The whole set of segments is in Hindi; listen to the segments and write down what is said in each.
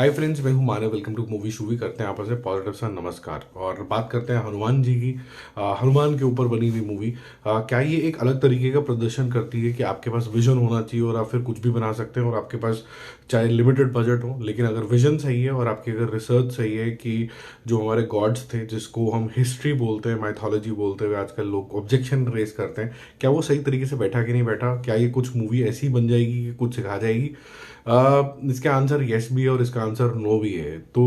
हाय फ्रेंड्स, मैं हूं मानव। वेलकम टू मूवी शूवी। करते हैं आपस में पॉजिटिव सा नमस्कार और बात करते हैं हनुमान जी की। हनुमान के ऊपर बनी हुई मूवी। क्या ये एक अलग तरीके का प्रदर्शन करती है कि आपके पास विजन होना चाहिए और आप फिर कुछ भी बना सकते हैं, और आपके पास चाहे लिमिटेड बजट हो, लेकिन अगर विजन सही है और आपकी अगर रिसर्च सही है कि जो हमारे गॉड्स थे, जिसको हम हिस्ट्री बोलते हैं, माइथोलॉजी बोलते हुए आजकल लोग ऑब्जेक्शन रेस करते हैं, क्या वो सही तरीके से बैठा कि नहीं बैठा, क्या ये कुछ मूवी ऐसी बन जाएगी कि कुछ सिखा जाएगी। इसका आंसर यस भी है और इसका आंसर नो भी है। तो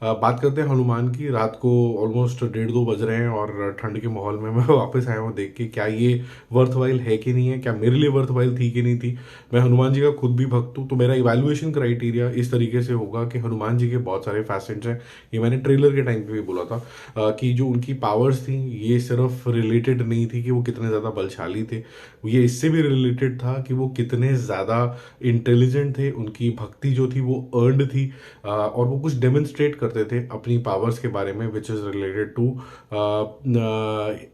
बात करते हैं हनुमान की। रात को ऑलमोस्ट 1:30-2 बज रहे हैं और ठंड के माहौल में मैं वापस आया हूँ देख के क्या ये वर्थ वाइल है कि नहीं है, क्या मेरे लिए वर्थ वाइल थी कि नहीं थी। मैं हनुमान जी का खुद भी भक्त हूँ, तो मेरा इवैल्यूएशन क्राइटेरिया इस तरीके से होगा कि हनुमान जी के बहुत सारे फैसेट्स हैं। ये मैंने ट्रेलर के टाइम पे भी बोला था कि जो उनकी पावर्स थी ये सिर्फ रिलेटेड नहीं थी कि वो कितने ज़्यादा बलशाली थे, ये इससे भी रिलेटेड था कि वो कितने ज़्यादा इंटेलिजेंट थे। उनकी भक्ति जो थी वो अर्नड थी, और वो कुछ डेमोन्स्ट्रेट करते थे अपनी पावर्स के बारे में, which is related two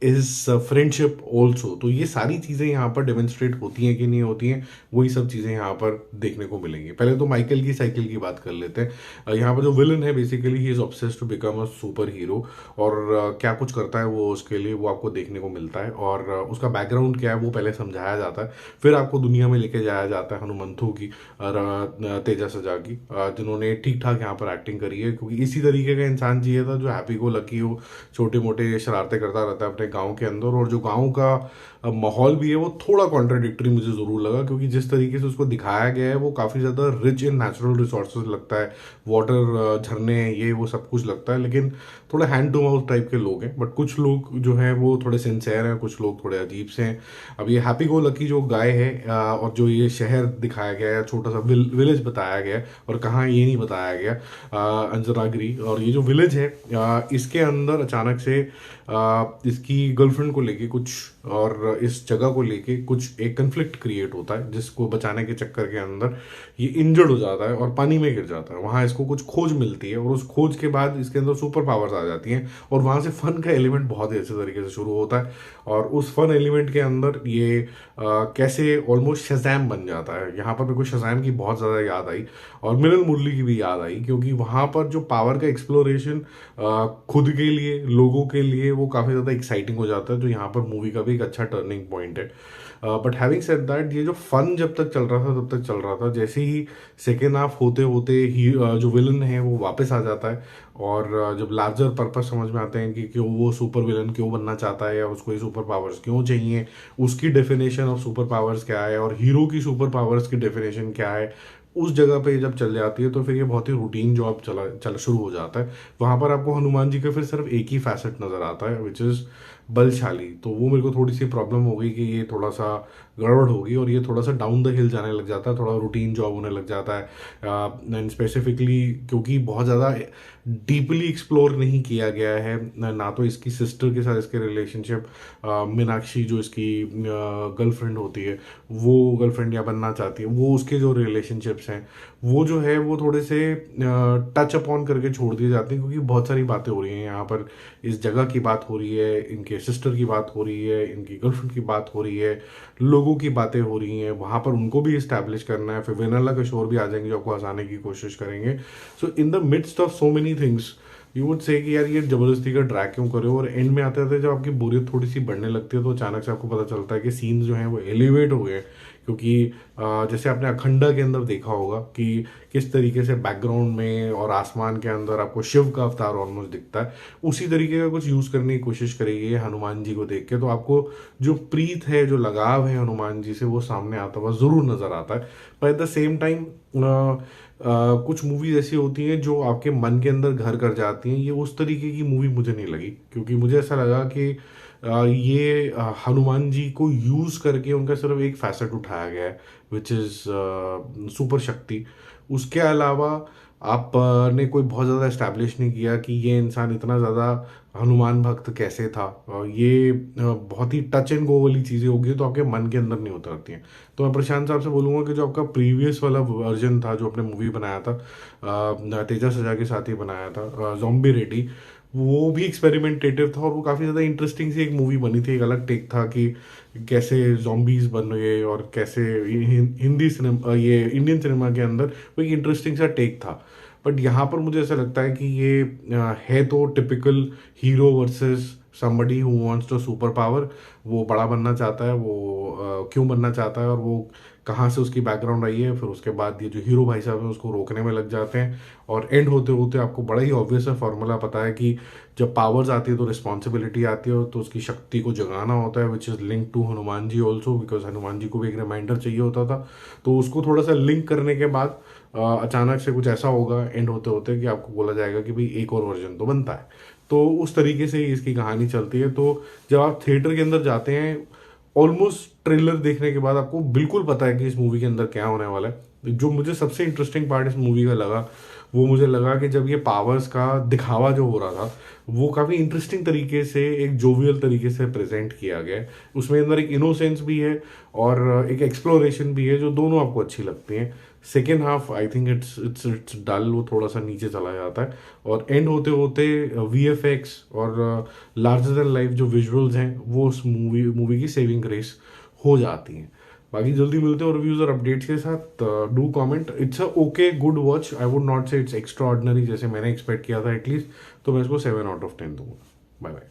is friendship also. तो ये सारी चीज़ें यहाँ पर डेमोन्स्ट्रेट होती हैं कि नहीं होती हैं, वही सब चीज़ें यहाँ पर देखने को मिलेंगी। पहले तो माइकल की साइकिल की बात कर लेते हैं। यहाँ पर जो विलन है basically he is obsessed to become a super hero, और क्या कुछ करता है वो उसके लिए वो आपको देखने को मिलता है, और उसका बैकग्राउंड क्या है वो पहले समझाया जाता है, फिर आपको दुनिया में लेके जाया जाता है हनुमंथु की तेजा सजा की, जिन्होंने ठीक ठाक यहाँ पर एक्टिंग करी है, क्योंकि इसी तरीके का इंसान चाहिए था जो हैप्पी गो लकी हो, छोटे मोटे शरारतें करता रहता है अपने गांव के अंदर। और जो गांव का माहौल भी है वो थोड़ा कॉन्ट्राडिक्टरी मुझे ज़रूर लगा, क्योंकि जिस तरीके से उसको दिखाया गया है वो काफ़ी ज़्यादा रिच इन नेचुरल रिसोर्सेज लगता है, वाटर, झरने, ये वो सब कुछ लगता है, लेकिन थोड़े हैंड टू माउथ टाइप के लोग हैं। बट कुछ लोग जो हैं वो थोड़े सिंसेयर हैं, कुछ लोग थोड़े अजीब से हैं। अब ये हैप्पी गो लकी जो गाय है, और जो ये शहर दिखाया गया है, छोटा सा विलेज बताया गया है, और कहाँ ये नहीं बताया गया, अंजनागरी, और ये जो विलेज है इसके अंदर अचानक से इसकी गर्लफ्रेंड को लेके कुछ, और इस जगह को लेके कुछ एक कन्फ्लिक्ट क्रिएट होता है, जिसको बचाने के चक्कर के अंदर ये इंजर्ड हो जाता है और पानी में गिर जाता है। वहाँ इसको कुछ खोज मिलती है, और उस खोज के बाद इसके अंदर सुपर पावर्स आ जाती हैं, और वहाँ से फन का एलिमेंट बहुत ही अच्छे तरीके से शुरू होता है। और उस फन एलिमेंट के अंदर ये कैसे ऑलमोस्ट शज़ैम बन जाता है। यहाँ पर मेरे को शज़ैम की बहुत ज़्यादा याद आई, और मिनल मुरली की भी याद आई, क्योंकि वहाँ पर जो पावर का एक्सप्लोरेशन खुद के लिए, लोगों के लिए, वो काफ़ी ज़्यादा एक्साइटिंग हो जाता है, जो यहाँ पर मूवी का भी एक अच्छा टर्निंग पॉइंट है। बट हैविंग सेड दैट, ये जो फन जब तक चल रहा था तब तक चल रहा था, जैसे ही सेकेंड हाफ होते होते ही जो विलन है वो वापस आ जाता है, और जब लार्जर पर्पस समझ में आते हैं कि क्यों वो सुपर विलन क्यों बनना चाहता है, या उसको ये सुपर पावर्स क्यों चाहिए, उसकी डेफिनेशन ऑफ सुपर पावर्स क्या है, और हीरो की सुपर पावर्स की डेफिनेशन क्या है, उस जगह पे जब चल जाती है तो फिर ये बहुत ही रूटीन जॉब चला शुरू हो जाता है। वहाँ पर आपको हनुमान जी का फिर सिर्फ एक ही फैसेट नजर आता है, विच इज़ बलशाली। तो वो मेरे को थोड़ी सी प्रॉब्लम हो गई कि ये थोड़ा सा गड़बड़ होगी, और ये थोड़ा सा डाउन द हिल जाने लग जाता है, थोड़ा रूटीन जॉब होने लग जाता है। एंड स्पेसिफिकली क्योंकि बहुत ज़्यादा डीपली एक्सप्लोर नहीं किया गया है, ना तो इसकी सिस्टर के साथ इसके रिलेशनशिप, मीनाक्षी जो इसकी गर्लफ्रेंड होती है, वो गर्लफ्रेंड या बनना चाहती है, वो उसके जो रिलेशनशिप्स हैं वो जो है वो थोड़े से टच अपॉन करके छोड़ दिए जाते हैं, क्योंकि बहुत सारी बातें हो रही हैं यहाँ पर। इस जगह की बात हो रही है, इनके सिस्टर की बात हो रही है, इनकी गर्लफ्रेंड की बात हो रही है, लोगों की बातें हो रही हैं, वहाँ पर उनको भी इस्टेब्लिश करना है, फिर वेनेला किशोर भी आ जाएंगे जो आपको हंसाने की कोशिश करेंगे। So in the midst of so many things you would say कि यार ये जबरदस्ती का ड्रैग क्यों करे, और एंड में आते आते जब आपकी बोरियत थोड़ी सी बढ़ने लगती है तो अचानक से आपको पता चलता है कि सीन्स जो हैं वो एलिवेट हो गए। क्योंकि जैसे आपने अखंडा के अंदर देखा होगा कि किस तरीके से बैकग्राउंड में और आसमान के अंदर आपको शिव का अवतार ऑलमोस्ट दिखता है, उसी तरीके का कुछ यूज़ करने की कोशिश करेगी हनुमान जी को देख के, तो आपको जो प्रीत है, जो लगाव है हनुमान जी से, वो सामने आता हुआ ज़रूर नज़र आता है। पर एट द सेम टाइम कुछ मूवीज ऐसी होती हैं जो आपके मन के अंदर घर कर जाती हैं, ये उस तरीके की मूवी मुझे नहीं लगी, क्योंकि मुझे ऐसा लगा कि ये हनुमान जी को यूज़ करके उनका सिर्फ एक फैसेट उठाया गया है, विच इज़ सुपर शक्ति। उसके अलावा आपने कोई बहुत ज़्यादा इस्टेब्लिश नहीं किया कि ये इंसान इतना ज़्यादा हनुमान भक्त कैसे था। ये बहुत ही टच एंड गो वाली चीज़ें होगी तो आपके मन के अंदर नहीं उतरती हैं। तो मैं प्रशांत साहब से बोलूँगा कि जो आपका प्रीवियस वाला वर्जन था, जो आपने मूवी बनाया था, तेजा सजा के साथ ही बनाया था, ज़ॉम्बी रेडी, वो भी एक्सपेरिमेंटेटिव था, और वो काफ़ी ज़्यादा इंटरेस्टिंग सी एक मूवी बनी थी। एक अलग टेक था कि कैसे जॉम्बीज बन गए, और कैसे हिंदी सिनेमा, ये इंडियन सिनेमा के अंदर वो एक इंटरेस्टिंग सा टेक था। बट यहाँ पर मुझे ऐसा लगता है कि ये है तो typical hero versus somebody who wants to super power. वो बड़ा बनना चाहता है, वो क्यों बनना चाहता है और वो कहाँ से उसकी बैकग्राउंड आई है, फिर उसके बाद ये जो हीरो भाई साहब है उसको रोकने में लग जाते हैं। और एंड होते होते आपको बड़ा ही ऑब्वियस है फॉर्मूला पता है कि जब पावर्स आती है तो रिस्पॉन्सिबिलिटी आती है, तो उसकी शक्ति को जगाना होता है, which is link to Hanuman ji also, because Hanuman ji को भी एक रिमाइंडर चाहिए होता था। तो उसको थोड़ा सा लिंक करने के बाद अचानक से कुछ ऐसा होगा एंड होते होते कि आपको बोला जाएगा कि भाई एक और वर्जन तो बनता है। तो उस तरीके से ही इसकी कहानी चलती है। तो जब आप थिएटर के अंदर जाते हैं, ऑलमोस्ट ट्रेलर देखने के बाद आपको बिल्कुल पता है कि इस मूवी के अंदर क्या होने वाला है। जो मुझे सबसे इंटरेस्टिंग पार्ट इस मूवी का लगा, वो मुझे लगा कि जब ये पावर्स का दिखावा जो हो रहा था वो काफ़ी इंटरेस्टिंग तरीके से, एक जोवियल तरीके से प्रेजेंट किया गया है। उसमें अंदर एक इनोसेंस भी है और एक एक्सप्लोरेशन भी है, जो दोनों आपको अच्छी लगती हैं। Second half I think it's dull, वो थोड़ा सा नीचे चला जाता है। और एंड होते होते VFX और लार्जर देन लाइफ जो विजुअल्स हैं वो उस मूवी की सेविंग ग्रेस हो जाती हैं। बाकी जल्दी मिलते हैं रिव्यूज और अपडेट्स के साथ। Do comment, it's a okay good watch, I would not से इट्स एक्स्ट्रा ऑर्डिनरी जैसे मैंने एक्सपेक्ट किया था एटलीस्ट। तो मैं इसको 7 आउट ऑफ 10 दूंगा। Bye bye.